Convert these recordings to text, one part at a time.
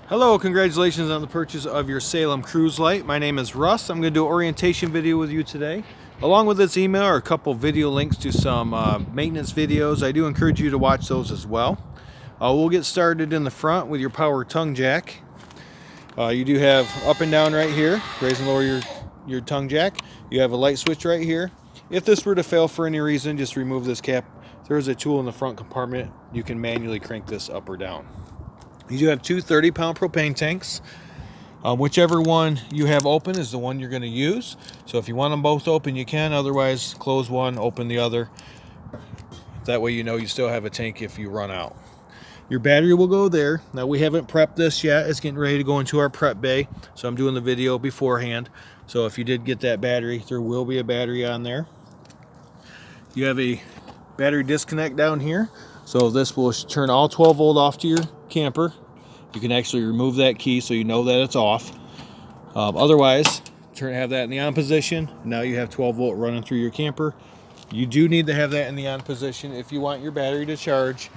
Hello, congratulations on the purchase of your Salem cruise light. My name is Russ. I'm going to do an orientation video with you today. Along with this email are a couple video links to some maintenance videos. I do encourage you to watch those as well. We'll get started in the front with your power tongue jack. You do have up and down right here, raise and lower your tongue jack. You have a light switch right here. If this were to fail for any reason, just remove this cap. There's a tool in the front compartment. You can manually crank this up or down. You do have two 30-pound propane tanks. Whichever one you have open is the one you're going to use. So if you want them both open, you can. Otherwise, close one, open the other. That way you know you still have a tank if you run out. Your battery will go there. Now, we haven't prepped this yet. It's getting ready to go into our prep bay. So I'm doing the video beforehand. So if you did get that battery, there will be a battery on there. You have a battery disconnect down here. So this will turn all 12 volt off to your camper. You can actually remove that key so you know that it's off. Otherwise, have that in the on position. Now you have 12 volt running through your camper. You do need to have that in the on position if you want your battery to charge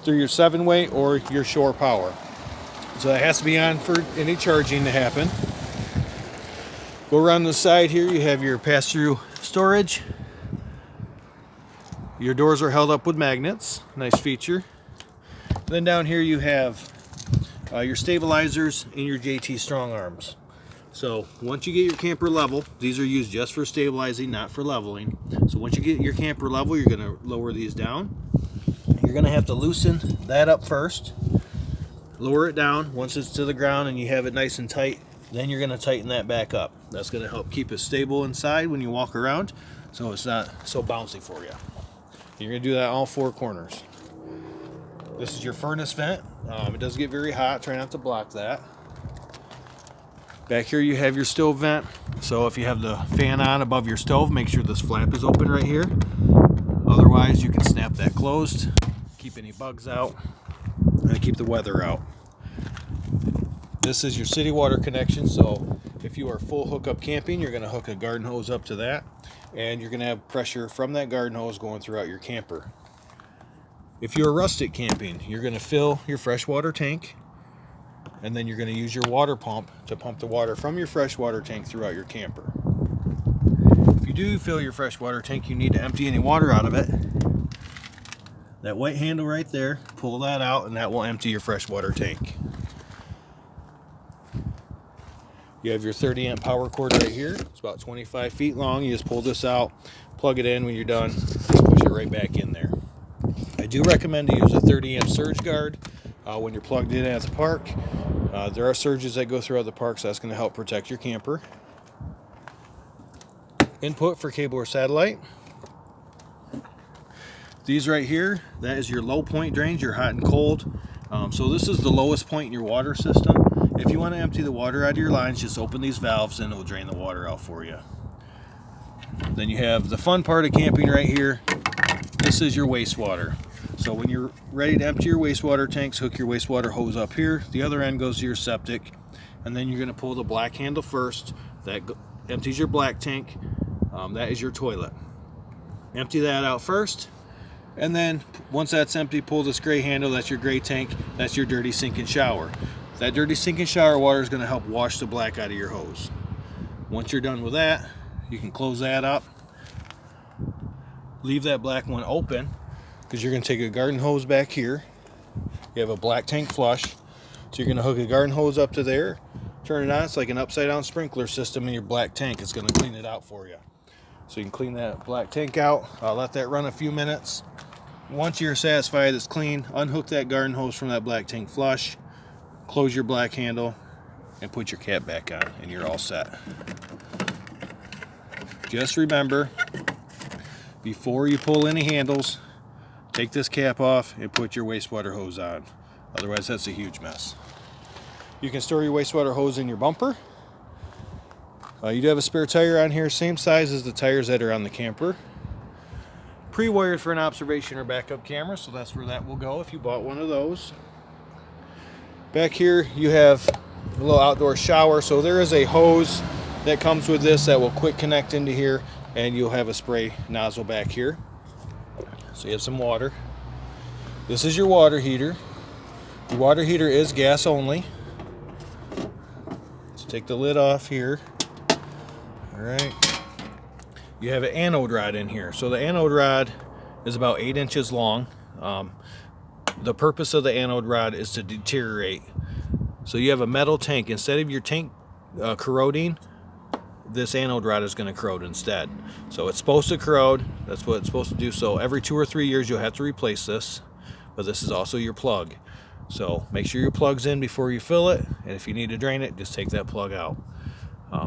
through your 7-way or your shore power. So that has to be on for any charging to happen. Go around the side here, you have your pass-through storage. Your doors are held up with magnets, nice feature. Then down here you have your stabilizers and your JT strong arms. So once you get your camper level, these are used just for stabilizing, not for leveling. So once you get your camper level, you're going to lower these down. You're going to have to loosen that up first, lower it down. Once it's to the ground and you have it nice and tight, then you're going to tighten that back up. That's going to help keep it stable inside when you walk around, so it's not so bouncy for you. You're going to do that all four corners. This is your furnace vent. It does get very hot. Try not to block that. Back here you have your stove vent. So if you have the fan on above your stove, make sure this flap is open right here. Otherwise, you can snap that closed, keep any bugs out, and keep the weather out. This is your city water connection. So if you are full hookup camping, you're going to hook a garden hose up to that, and you're going to have pressure from that garden hose going throughout your camper. If you're rustic camping, you're going to fill your freshwater tank, and then you're going to use your water pump to pump the water from your freshwater tank throughout your camper. If you do fill your freshwater tank, you need to empty any water out of it. That white handle right there, pull that out, and that will empty your freshwater tank. You have your 30-amp power cord right here. It's about 25 feet long. You just pull this out, plug it in. When you're done, just push it right back in there. I do recommend to use a 30-amp surge guard when you're plugged in at the park. There are surges that go throughout the park, so that's going to help protect your camper. Input for cable or satellite. These right here, that is your low point drains, your hot and cold. So this is the lowest point in your water system. If you want to empty the water out of your lines, just open these valves and it will drain the water out for you. Then you have the fun part of camping right here. This is your wastewater. So when you're ready to empty your wastewater tanks, hook your wastewater hose up here. The other end goes to your septic. And then you're going to pull the black handle first. That empties your black tank. That is your toilet. Empty that out first. And then once that's empty, pull this gray handle. That's your gray tank. That's your dirty sink and shower. That dirty sink and shower water is going to help wash the black out of your hose. Once you're done with that, you can close that up. Leave that black one open, because you're going to take a garden hose back here. You have a black tank flush. So you're going to hook a garden hose up to there. Turn it on. It's like an upside down sprinkler system in your black tank. It's going to clean it out for you. So you can clean that black tank out. Let that run a few minutes. Once you're satisfied it's clean, unhook that garden hose from that black tank flush. Close your black handle and put your cap back on, and you're all set. Just remember, before you pull any handles, take this cap off and put your wastewater hose on. Otherwise, that's a huge mess. You can store your wastewater hose in your bumper. You do have a spare tire on here, same size as the tires that are on the camper. Pre-wired for an observation or backup camera, so that's where that will go if you bought one of those. Back here you have a little outdoor shower. So there is a hose that comes with this that will quick connect into here, and you'll have a spray nozzle back here. So you have some water. This is your water heater. The water heater is gas only. Let's take the lid off here. Alright. You have an anode rod in here. So the anode rod is about 8 inches long. The purpose of the anode rod is to deteriorate. So you have a metal tank. Instead of your tank corroding, this anode rod is going to corrode instead. So it's supposed to corrode. That's what it's supposed to do. So every 2 or 3 years you'll have to replace this. But this is also your plug. So make sure your plug's in before you fill it. And if you need to drain it, just take that plug out.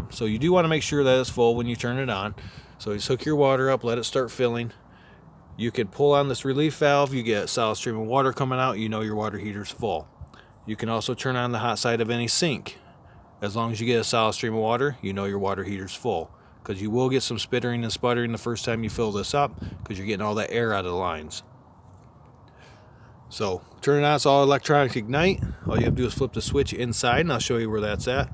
So you do want to make sure that it's full when you turn it on. So you just hook your water up, let it start filling. You can pull on this relief valve. You get a solid stream of water coming out. You know your water heater's full. You can also turn on the hot side of any sink. As long as you get a solid stream of water, you know your water heater's full. Because you will get some spittering and sputtering the first time you fill this up, because you're getting all that air out of the lines. So turn it on. It's all electronic ignite. All you have to do is flip the switch inside, and I'll show you where that's at.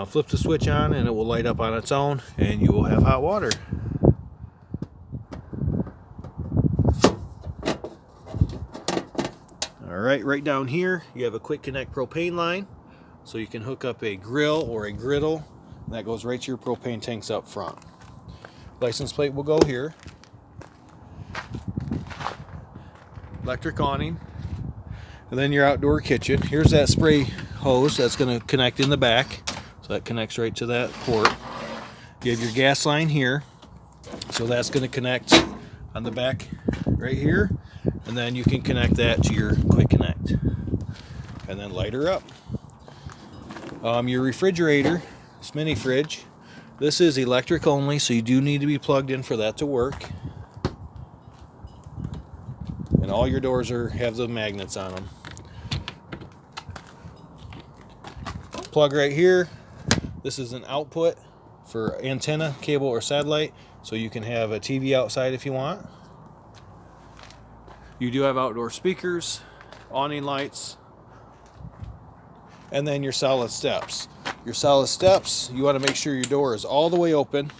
Flip the switch on and it will light up on its own, and you will have hot water. Alright, right down here you have a quick connect propane line, so you can hook up a grill or a griddle, and that goes right to your propane tanks up front. License plate will go here. Electric awning, and then your outdoor kitchen. Here's that spray hose that's going to connect in the back, so that connects right to that port. You have your gas line here, so that's going to connect on the back right here, and then you can connect that to your quick connect and then light her up. Your refrigerator, this mini fridge, this is electric only, so you do need to be plugged in for that to work. And all your doors have the magnets on them. Plug right here. This is an output for antenna, cable, or satellite, so you can have a TV outside if you want. You do have outdoor speakers, awning lights, and then your solid steps. Your solid steps, you want to make sure your door is all the way open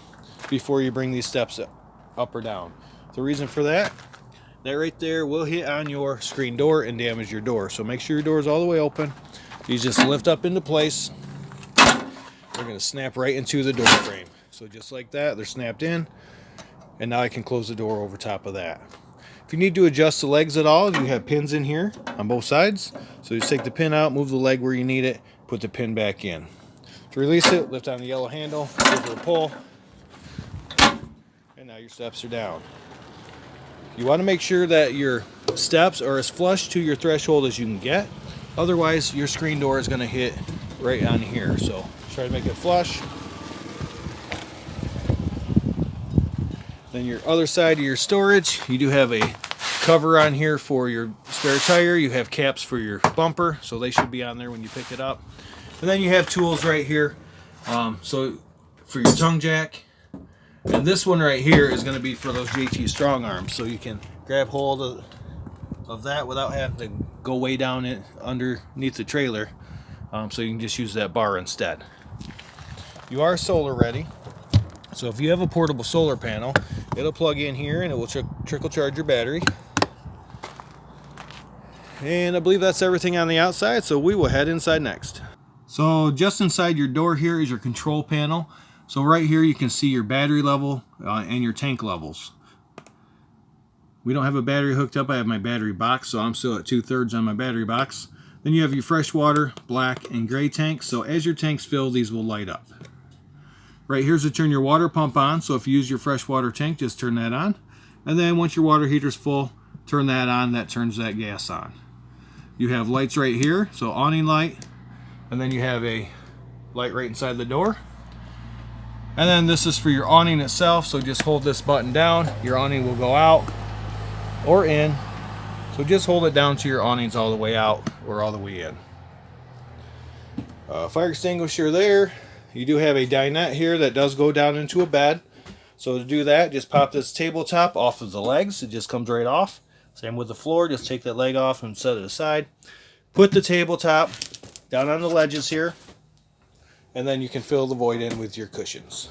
before you bring these steps up or down. The reason for that right there will hit on your screen door and damage your door. So make sure your door is all the way open. You just lift up into place. They're going to snap right into the door frame. So just like that, they're snapped in. And now I can close the door over top of that. If you need to adjust the legs at all, you have pins in here on both sides. So just take the pin out, move the leg where you need it, put the pin back in. To release it, lift on the yellow handle, give it a pull, and now your steps are down. You want to make sure that your steps are as flush to your threshold as you can get. Otherwise, your screen door is going to hit right on here. So try to make it flush. Then your other side of your storage, you do have a cover on here for your spare tire. You have caps for your bumper, so they should be on there when you pick it up. And then you have tools right here. So for your tongue jack. And this one right here is going to be for those JT strong arms, so you can grab hold of that without having to go way down it underneath the trailer. So you can just use that bar instead. You are solar ready, so if you have a portable solar panel, it'll plug in here and it will trickle charge your battery. And I believe that's everything on the outside, so we will head inside next. So just inside your door here is your control panel. So right here you can see your battery level and your tank levels. We don't have a battery hooked up. I have my battery box, so I'm still at 2/3 on my battery box. Then you have your freshwater, black, and gray tanks. So as your tanks fill, these will light up. Right here's to turn your water pump on. So if you use your freshwater tank, just turn that on. And then once your water heater's full, turn that on. That turns that gas on. You have lights right here, so awning light. And then you have a light right inside the door. And then this is for your awning itself, so just hold this button down. Your awning will go out or in. So just hold it down to your awning's all the way out or all the way in. Fire extinguisher there. You do have a dinette here that does go down into a bed. So to do that, just pop this tabletop off of the legs. It just comes right off. Same with the floor. Just take that leg off and set it aside. Put the tabletop down on the ledges here. And then you can fill the void in with your cushions.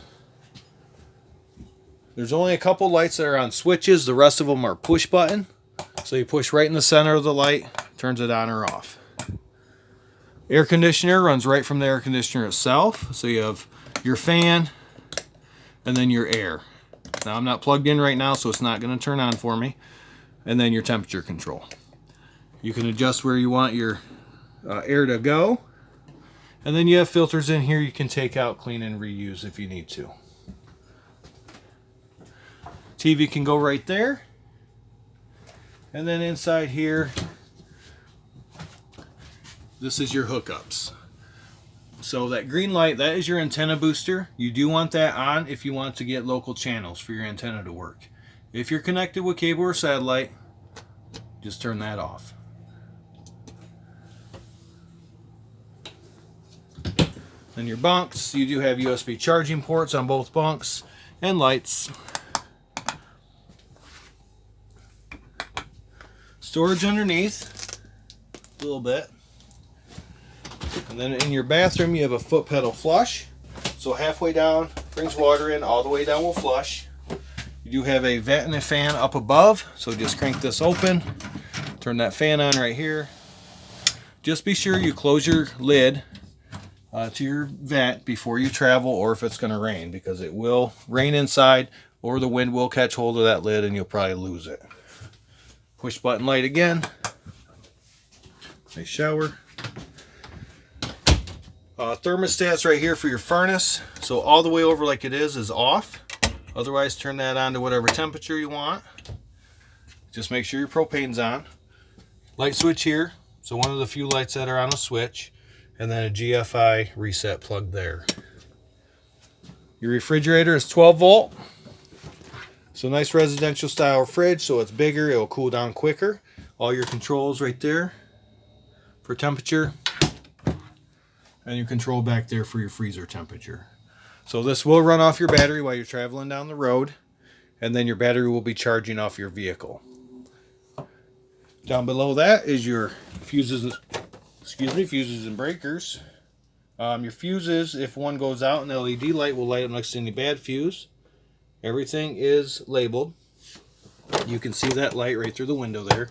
There's only a couple lights that are on switches. The rest of them are push button. So you push right in the center of the light, turns it on or off. Air conditioner runs right from the air conditioner itself. So you have your fan and then your air. Now I'm not plugged in right now, so it's not going to turn on for me. And then your temperature control. You can adjust where you want your air to go. And then you have filters in here you can take out, clean, and reuse if you need to. TV can go right there. And then inside here, this is your hookups. So that green light, that is your antenna booster. You do want that on if you want to get local channels for your antenna to work. If you're connected with cable or satellite, just turn that off. Then your bunks, you do have USB charging ports on both bunks and lights. Storage underneath, a little bit. And then in your bathroom you have a foot pedal flush. So halfway down brings water in, all the way down will flush. You do have a vent and a fan up above, so just crank this open, turn that fan on right here. Just be sure you close your lid to your vent before you travel, or if it's going to rain, because it will rain inside or the wind will catch hold of that lid and you'll probably lose it. Push button light again. Nice shower. Thermostats right here for your furnace. So all the way over like it is off. Otherwise turn that on to whatever temperature you want. Just make sure your propane's on. Light switch here. So one of the few lights that are on a switch. And then a GFI reset plug there. Your refrigerator is 12 volt. So nice residential style fridge, so it's bigger, it'll cool down quicker. All your controls right there for temperature. And your control back there for your freezer temperature. So this will run off your battery while you're traveling down the road. And then your battery will be charging off your vehicle. Down below that is your fuses. Fuses and breakers. Your fuses, if one goes out, an LED light will light up next to any bad fuse. Everything is labeled. You can see that light right through the window there.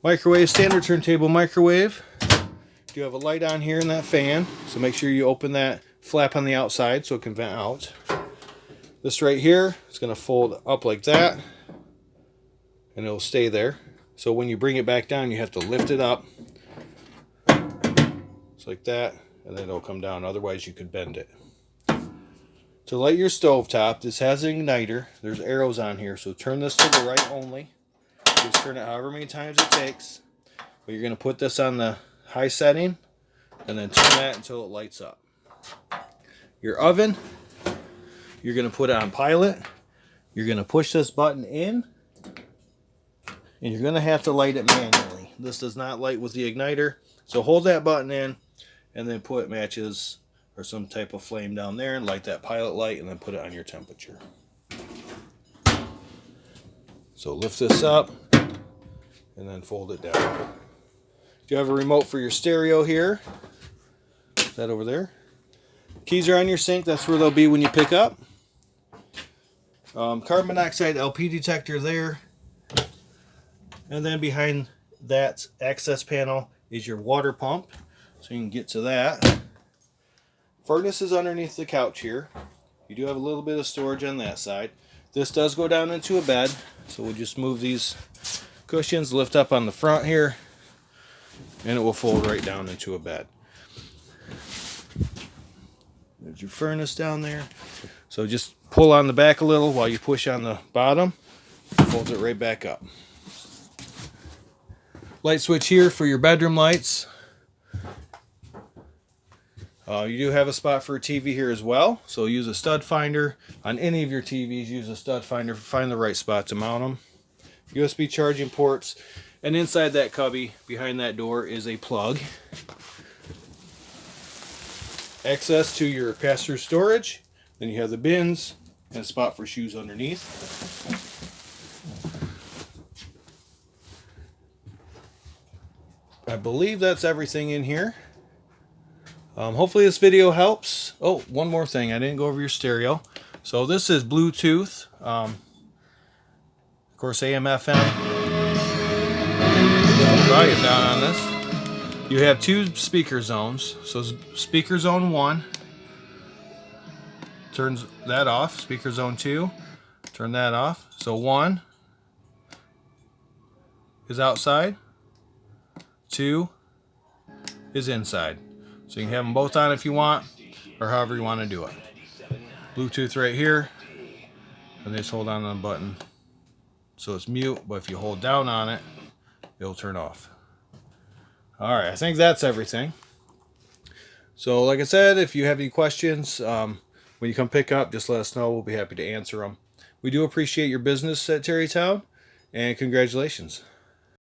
Microwave, standard turntable microwave. You have a light on here in that fan, so make sure you open that flap on the outside so it can vent out. This right here is going to fold up like that, and it'll stay there. So when you bring it back down, you have to lift it up. It's like that, and then it'll come down. Otherwise, you could bend it. To light your stovetop, this has an igniter. There's arrows on here, so turn this to the right only. Just turn it however many times it takes. But you're going to put this on the high setting, and then turn that until it lights up. Your oven, you're going to put it on pilot. You're going to push this button in, and you're going to have to light it manually. This does not light with the igniter. So hold that button in and then put matches or some type of flame down there and light that pilot light and then put it on your temperature. So lift this up and then fold it down. You have a remote for your stereo here. That over there. Keys are on your sink. That's where they'll be when you pick up. Carbon monoxide LP detector there. And then behind that access panel is your water pump, so you can get to that. Furnace is underneath the couch here. You do have a little bit of storage on that side. This does go down into a bed, so we'll just move these cushions, lift up on the front here, and it will fold right down into a bed. There's your furnace down there. So just pull on the back a little while you push on the bottom. Folds it right back up. Light switch here for your bedroom lights. You do have a spot for a TV here as well. So use a stud finder. On any of your TVs, use a stud finder. Find the right spot to mount them. USB charging ports. And inside that cubby, behind that door, is a plug. Access to your pass-through storage. Then you have the bins and a spot for shoes underneath. I believe that's everything in here. Hopefully this video helps. Oh, one more thing. I didn't go over your stereo. So this is Bluetooth. Of course, AM, FM. Volume down on this. You have two speaker zones. So speaker zone 1 turns that off. Speaker zone 2, turn that off. So 1 is outside, 2 is inside. So you can have them both on if you want, or however you want to do it. Bluetooth right here, and just hold on the button so it's mute, but if you hold down on it, it'll turn off. Alright, I think that's everything. So like I said, if you have any questions, when you come pick up, just let us know. We'll be happy to answer them. We do appreciate your business at TerryTown, and congratulations.